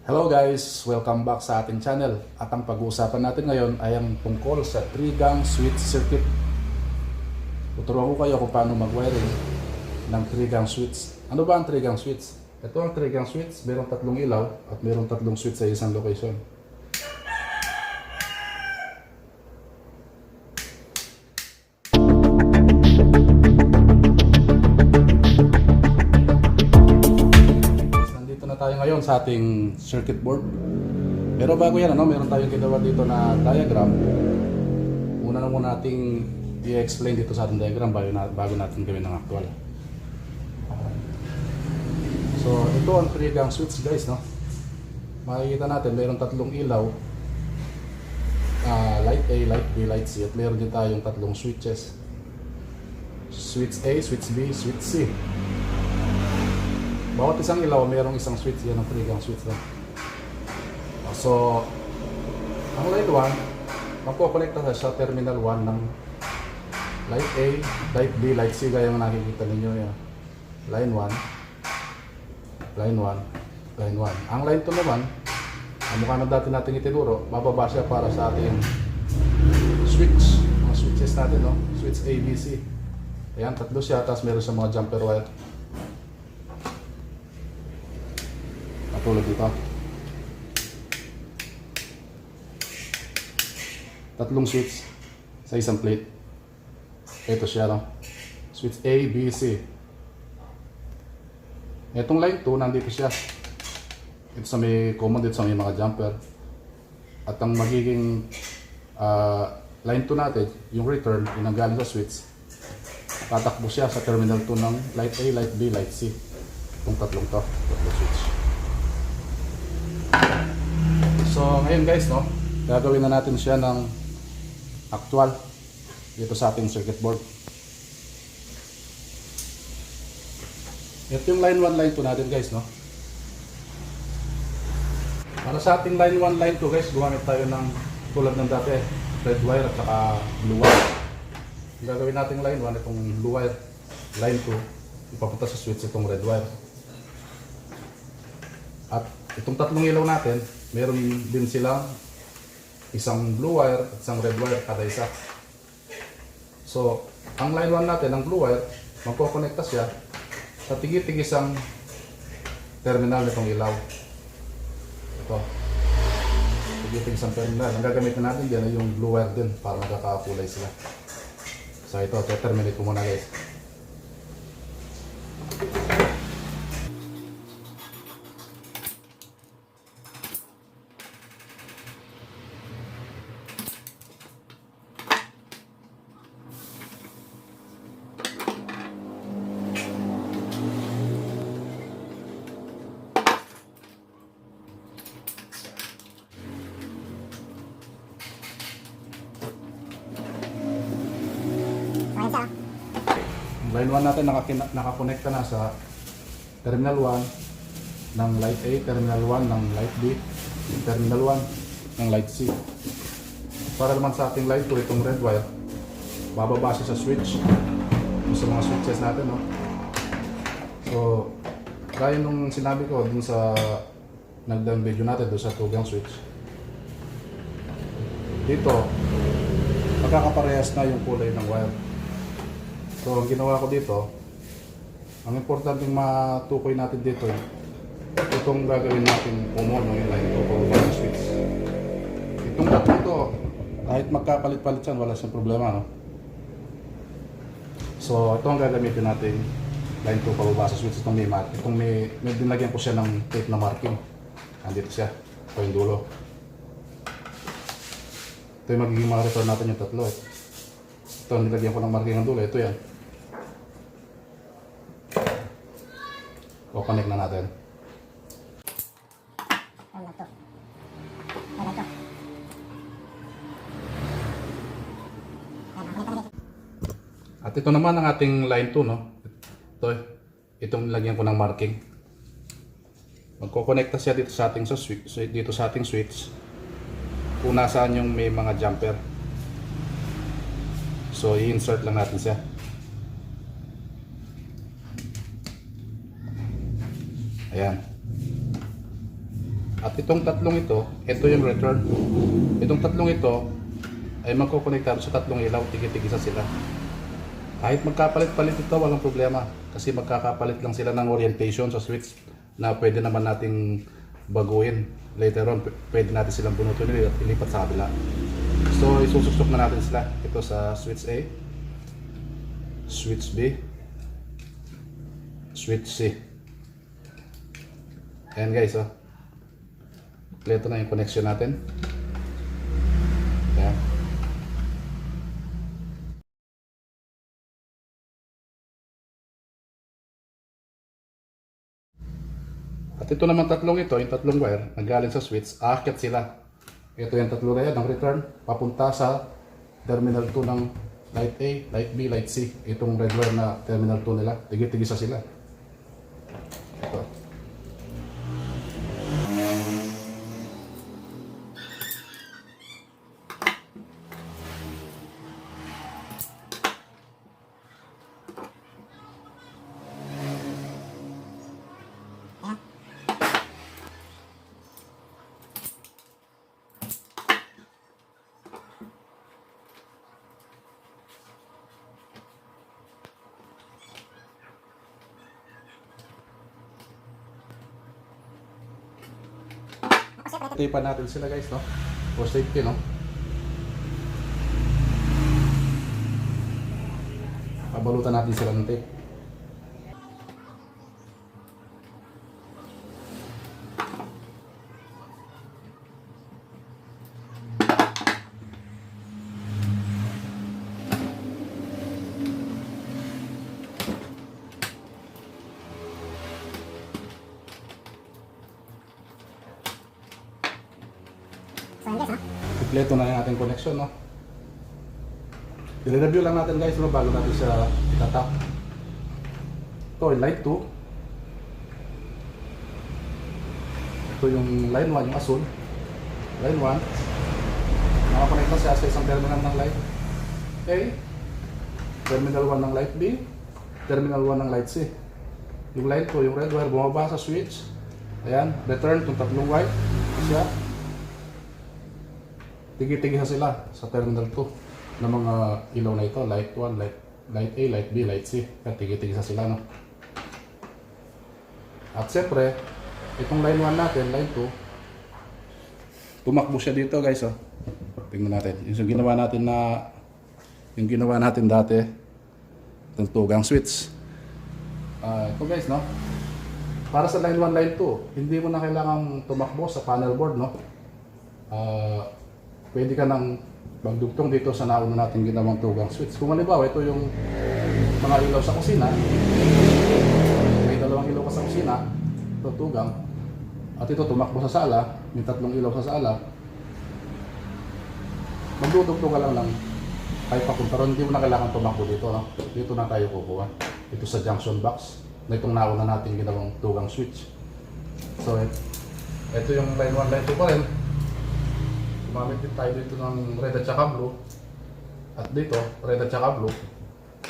Hello guys! Welcome back sa ating channel. At ang pag-uusapan natin ngayon ay ang tungkol sa 3-gang switch circuit. Tuturuan ko kayo kung paano mag-wiring ng 3-gang switch. Ano ba ang 3-gang switch? Ito ang 3-gang switch. Merong tatlong ilaw at merong tatlong switch sa isang location. Nandito na tayo ngayon sa ating circuit board. Pero bago yan, meron tayong ginawa dito na diagram. Una na muna nating i-explain dito sa ating diagram bago natin gawin ng actual. So, ito ang 3-gang switch guys, no? Makikita natin, mayroong tatlong ilaw. Light A, light B, light C. At meron din tayong tatlong switches. Switch A, switch B, switch C. Bawat isang ilaw, mayroong isang switch. Yan ang 3-gang switch, no? So, ang line 1, magpo-connecta sa terminal 1 ng light A, light B, light C. Gaya ng nakikita ninyo yan. Line 1. Line 1, line 1. Ang line 2 naman, ang mukha na dati natin itinuro, bababa siya para sa ating switch. Mga switches natin, no? Switch A, B, C. Ayan, tatlo siya, tapos meron sa mga jumper wire. Katulad dito. Tatlong switch sa isang plate. Ito siya, no? Switch A, B, C. Itong line 2, nandito siya. Ito sa may common, dito sa may mga jumper. At ang magiging line 2 natin, yung return, yung galing sa switch, tatakbo siya sa terminal 2 ng light A, light B, light C. Itong tatlong to, tatlong switch. So ngayon guys, no, gagawin na natin siya ng actual dito sa ating circuit board. Ito yung line 1, line 2 natin guys, no? Para sa ating line 1, line 2 guys, gumamit tayo ng tulad ng dati, red wire at saka blue wire. Yung gagawin natin line 1, itong blue wire, line 2, ipapunta sa switch itong red wire. At itong tatlong ilaw natin, meron din silang isang blue wire at isang red wire kada isa. So, ang line 1 natin, ang blue wire, magkokonekta siya sa tigit-tigisang terminal nitong ilaw. Ito. Tigit-tigisang terminal. Ang gagamitin natin dyan ay yung blue wire din para magkakakulay sila. So ito, terminate ko muna guys. Line 1 natin nakakonekta na sa terminal 1 ng light A, terminal 1 ng light B, terminal 1 ng light C. Para naman sa ating line 2, itong red wire, bababa siya sa switch. Sa mga switches natin, no? So, gaya nung sinabi ko dun sa nagdang video natin dun sa 2-gang switch. Dito, magkakaparehas na yung kulay ng wire. So, ang ginawa ko dito, ang importante matukoy natin dito, itong gagawin natin common ng line o common switch. Itong tatlo to, kahit magkapalit-palit yan, wala siyang problema, no? So, ito ang gagamitin natin line 2 pababa sa switch. Itong may dinlagyan ko siya ng tape na marking. Andito siya, ito yung dulo. Ito yung magiging mga return natin yung tatlo, eh. Ito, nilagyan ko ng marking ang dulo, ito yan. O connect na natin. At ito naman ang ating line 2, no? Itong nilagyan ko ng marking. Magko-connecta siya dito sa ating switch. Kung nasaan yung may mga jumper. So i-insert lang natin siya. Ayan. At itong tatlong ito yung return. Itong tatlong ito ay magkukonektar sa tatlong ilaw, tigit-tigisa sila. Kahit magkapalit-palit ito, walang problema. Kasi magkakapalit lang sila ng orientation sa switch na pwede naman nating baguhin. Later on, pwede natin silang bunutin at ilipat sa kabila. So, isususok na natin sila. Ito sa switch A, switch B, switch C. Ayan guys, oh. Kompleto na yung connection natin. Ayan. At ito naman tatlong ito, yung tatlong wire, nanggaling sa switch, aakyat sila. Ito yung tatlo na yan, ang return, papunta sa terminal 2 ng light A, light B, light C. Itong red wire na terminal 2 nila, tigit-tigisa sila. Ito. Tapan natin sila guys, no? For safety, no? Pabalutan natin sila ng tape. Kompleto na yung ating connection, no? I-review lang natin guys, no, bago natin siya itatap. Ito yung light 2. Ito yung line 1, yung asul. Line 1. Nakakonect na siya sa isang terminal ng light A, terminal 1 ng light B, terminal 1 ng light C. Yung line 2, yung red wire, bumaba sa switch. Ayan, return itong tatlong white. Siya. Tigi-tigisa sila sa terminal 2 ng mga ilaw na ito, light 1, light A, light B, light C. Kaya tigi-tigisa sila, no? At siyempre, itong line 1 natin, line 2, tumakbo siya dito guys, oh. Tingnan natin. Yung ginawa natin dati, itong tugang switch. Ito guys, no? Para sa line 1, line 2, hindi mo na kailangang tumakbo sa panel board, no? Pwede ka nang magdugtong dito sa nauna natin ginawang tugang switch. Kung halimbawa, ito yung mga ilaw sa kusina, may dalawang ilaw ka sa kusina, ito tugang, at ito tumakbo sa sala, may tatlong ilaw sa sala, magdudugtong ka lang ng kahit papunta ron, hindi mo na kailangan tumakbo dito, no? Dito na tayo kukuha. Ito sa junction box, na itong nauna natin ginawang tugang switch. So, ito yung line 1, line 2 pa rin. Gumamit din tayo dito ng red at saka blue. At dito, red at saka blue.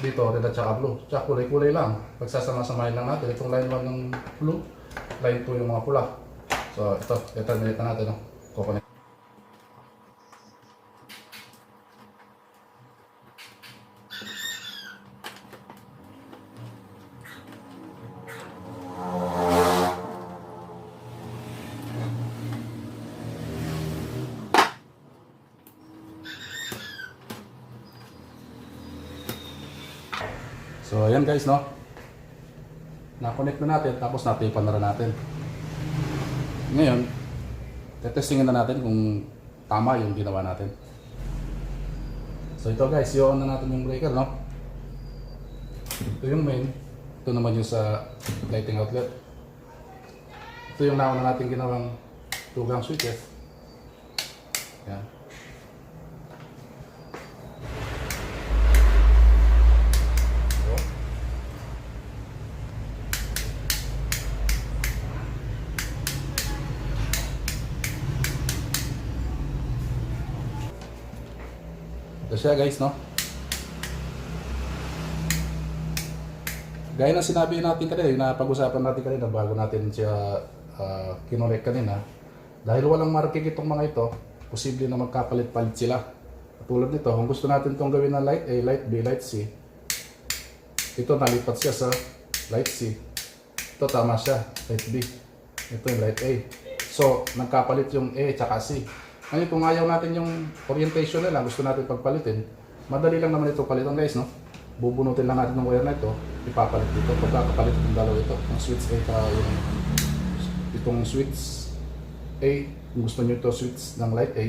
Dito, red at saka blue. Tsaka kulay-kulay lang. Pagsasama-samahin lang natin. Itong line 1 ng blue, line 2 yung mga pula. So, ito, i-terminate na natin. No? Kukunin. So ayan guys, no, na-connect na natin, tapos natipan na rin natin. Ngayon, tetestingin na natin kung tama yung ginawa natin. So ito guys, i-on na natin yung breaker, no. Ito yung main, ito naman yung sa lighting outlet. Ito yung nauna natin ginawang tugang switches. Yan. Ito siya guys, no? Gaya ng sinabi natin kanina, yung napag-usapan natin kanina bago natin siya kinolek kanina, Dahil walang marking itong mga ito, posible na magkapalit-palit sila. Tulad nito, kung gusto natin itong gawin na light A, light B, light C, ito nalipat siya sa light C. Ito tama siya, light B. Ito yung light A. So, nagkapalit yung A tsaka C. Ngayon, kung ayaw natin yung orientation nila, gusto natin pagpalitin, madali lang naman ito palitan guys, no? Bubunutin lang natin ng wire na ito, ipapalit dito. Pagkakapalit itong dalawa ito, yung switch A tsaka yung itong switch A, kung gusto nyo ito switch ng light A,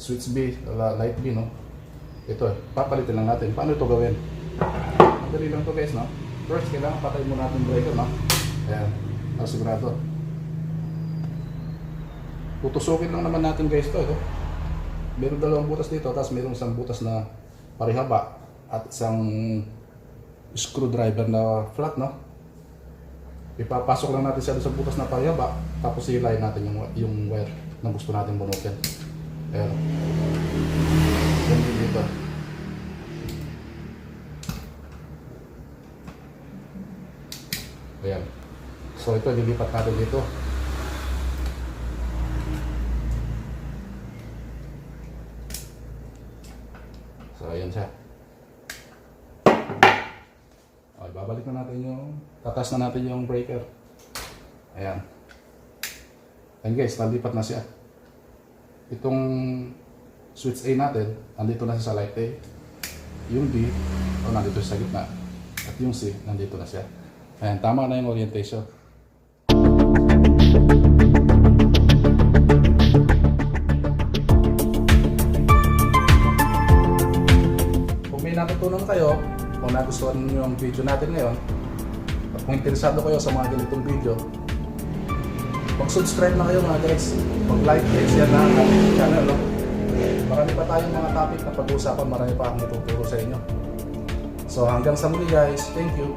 switch B, light B, no? Ito, papalitin lang natin. Paano ito gawin? Madali lang ito guys, no? First, kailangan patayin mo natin breaker, no? Ayan, para sigurado. Tutusukin lang naman natin guys ito. Meron dalawang butas dito, tapos meron isang butas na parihaba at isang screwdriver na flat, no? Ipapasok lang natin siya sa butas na parihaba, tapos hilayin natin yung wire na gusto natin bunutin. Ayan. Yan din dito. Ayan. So ito, lilipat natin dito. So ayan siya. Okay, babalik na natin tatas na natin yung breaker. Ayan. Ayan guys, nalipat na siya. Itong switch A natin, nandito na siya sa light A. Yung B, nandito sa gitna. At yung C, nandito na siya. Ayan, tama na yung orientation. Kung may natutunan kayo, kung nagustuhan niyo yung video natin ngayon, at kung interesado kayo sa mga ganitong video, mag-subscribe na kayo mga guys. Mag-like, share na ang ating channel. No? Marami pa tayong mga topic na pag-uusapan, marami pa akong ituturo sa inyo. So hanggang sa muli guys, thank you.